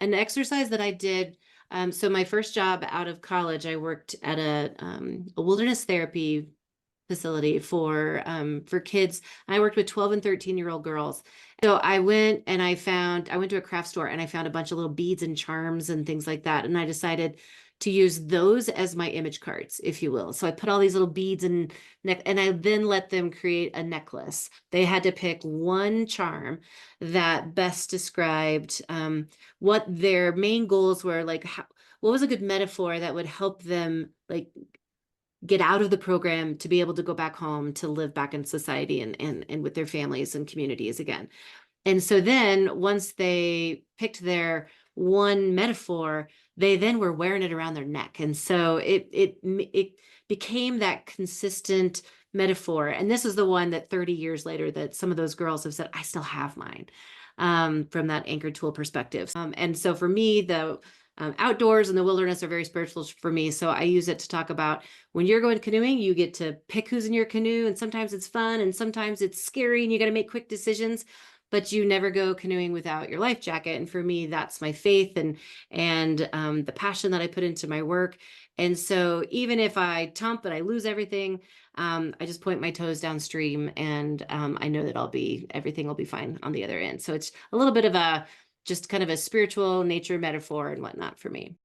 An exercise that I did, so my first job out of college, I worked at a wilderness therapy facility for kids. I worked with 12 and 13-year-old girls. So I went to a craft store and I found a bunch of little beads and charms and things like that. And I decided to use those as my image cards, if you will. So I put all these little beads and neck, and I then let them create a necklace. They had to pick one charm that best described what their main goals were, like what was a good metaphor that would help them like get out of the program to be able to go back home to live back in society and with their families and communities again. And so then once they picked their one metaphor, they then were wearing it around their neck. And so it became that consistent metaphor. And this is the one that 30 years later that some of those girls have said, I still have mine, from that anchor tool perspective. And so for me, the outdoors and the wilderness are very spiritual for me. So I use it to talk about when you're going canoeing, you get to pick who's in your canoe. And sometimes it's fun and sometimes it's scary and you got to make quick decisions, but you never go canoeing without your life jacket. And for me, that's my faith and the passion that I put into my work. And so even if I tump and I lose everything, I just point my toes downstream and I know that everything will be fine on the other end. So it's a little bit of a just kind of a spiritual nature metaphor and whatnot for me.